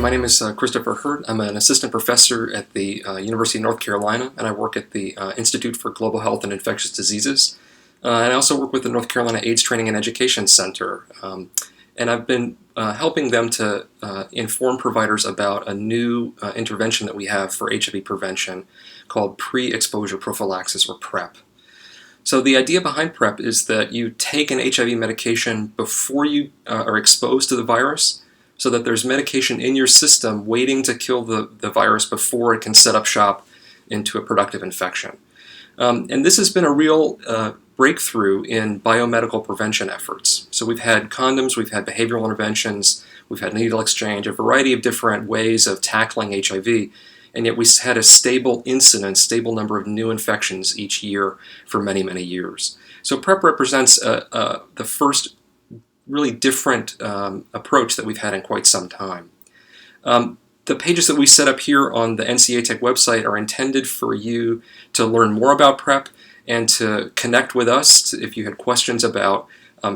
my name is Christopher Hurt. I'm an assistant professor at the University of North Carolina, and I work at the Institute for Global Health and Infectious Diseases. And I also work with the North Carolina AIDS Training and Education Center. And I've been helping them to inform providers about a new intervention that we have for HIV prevention called pre-exposure prophylaxis, or PrEP. So the idea behind PrEP is that you take an HIV medication before you are exposed to the virus, so that there's medication in your system waiting to kill the virus before it can set up shop into a productive infection. And this has been a real breakthrough in biomedical prevention efforts. So we've had condoms, we've had behavioral interventions, we've had needle exchange, a variety of different ways of tackling HIV, and yet we had a stable incidence, stable number of new infections each year for many, many years. So PrEP represents the first really different approach that we've had in quite some time. The pages that we set up here on the NCA Tech website are intended for you to learn more about PrEP and to connect with us if you had questions about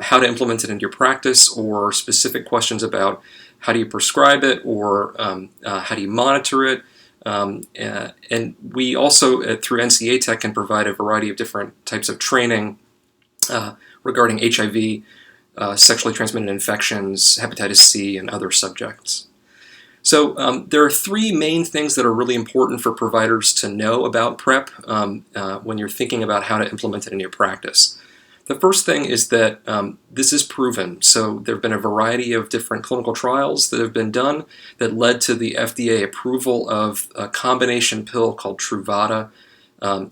how to implement it into your practice, or specific questions about how do you prescribe it, or how do you monitor it. And we also, through NCA Tech, can provide a variety of different types of training regarding HIV, sexually transmitted infections, hepatitis C, and other subjects. So there are three main things that are really important for providers to know about PrEP when you're thinking about how to implement it in your practice. The first thing is that this is proven. So there have been a variety of different clinical trials that have been done that led to the FDA approval of a combination pill called Truvada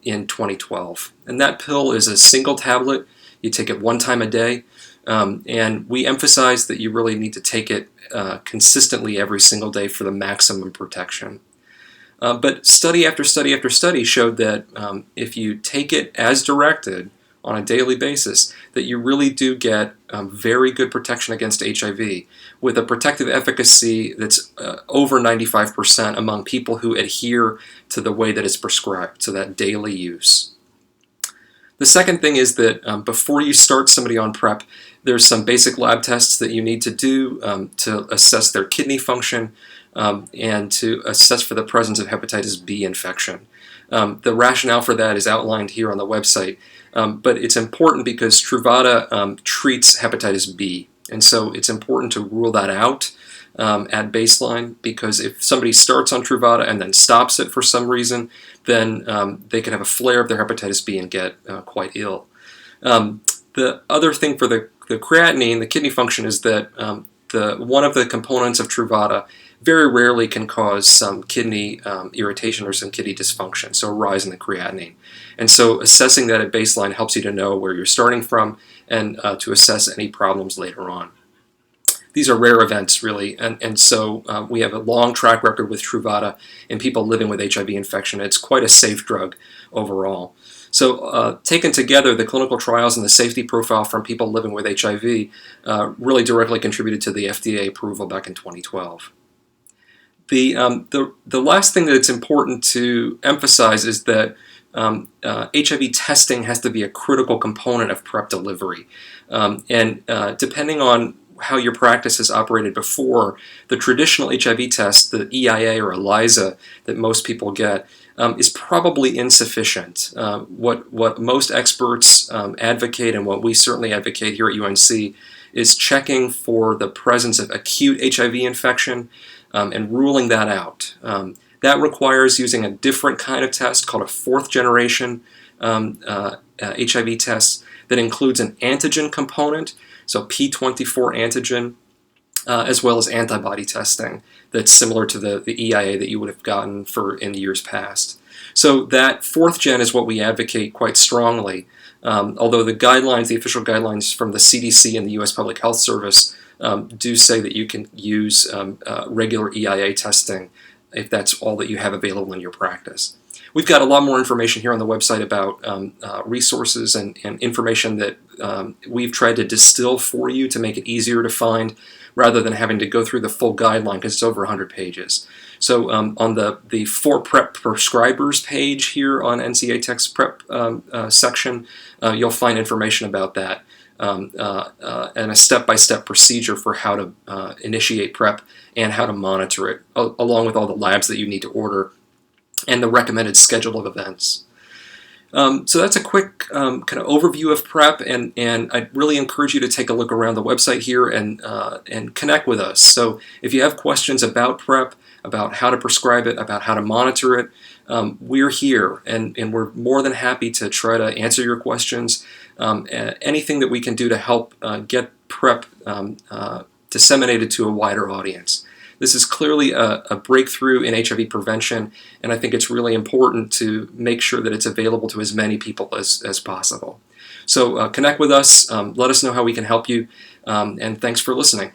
in 2012. And that pill is a single tablet. You take it one time a day. And we emphasize that you really need to take it consistently every single day for the maximum protection. But study after study after study showed that if you take it as directed on a daily basis, that you really do get very good protection against HIV, with a protective efficacy that's over 95% among people who adhere to the way that it's prescribed, so that daily use. The second thing is that before you start somebody on PrEP, there's some basic lab tests that you need to do to assess their kidney function and to assess for the presence of hepatitis B infection. The rationale for that is outlined here on the website, but it's important because Truvada treats hepatitis B, and so it's important to rule that out at baseline, because if somebody starts on Truvada and then stops it for some reason, then they could have a flare of their hepatitis B and get quite ill. The other thing for the creatinine, the kidney function, is that one of the components of Truvada very rarely can cause some kidney irritation or some kidney dysfunction, so a rise in the creatinine. And so assessing that at baseline helps you to know where you're starting from and to assess any problems later on. These are rare events, really, and so we have a long track record with Truvada in people living with HIV infection. It's quite a safe drug overall. So taken together, the clinical trials and the safety profile from people living with HIV really directly contributed to the FDA approval back in 2012. The last thing that it's important to emphasize is that HIV testing has to be a critical component of PrEP delivery. And depending on how your practice has operated before, the traditional HIV test, the EIA or ELISA that most people get, is probably insufficient. What most experts advocate, and what we certainly advocate here at UNC, is checking for the presence of acute HIV infection and ruling that out. That requires using a different kind of test called a fourth generation HIV test that includes an antigen component, so P24 antigen, as well as antibody testing that's similar to the EIA that you would have gotten in the years past. So that fourth gen is what we advocate quite strongly, although the guidelines, the official guidelines from the CDC and the U.S. Public Health Service do say that you can use regular EIA testing if that's all that you have available in your practice. We've got a lot more information here on the website about resources and information that we've tried to distill for you to make it easier to find, rather than having to go through the full guideline, because it's over 100 pages. So on the For PrEP prescribers page here on NCA Tech's PrEP section, you'll find information about that. and a step-by-step procedure for how to initiate PrEP and how to monitor it, along with all the labs that you need to order and the recommended schedule of events. So that's a quick kind of overview of PrEP, and I really encourage you to take a look around the website here and connect with us. So if you have questions about PrEP, about how to prescribe it, about how to monitor it, we're here, and we're more than happy to try to answer your questions. Anything that we can do to help get PrEP disseminated to a wider audience. This is clearly a breakthrough in HIV prevention, and I think it's really important to make sure that it's available to as many people as possible. So connect with us, let us know how we can help you, and thanks for listening.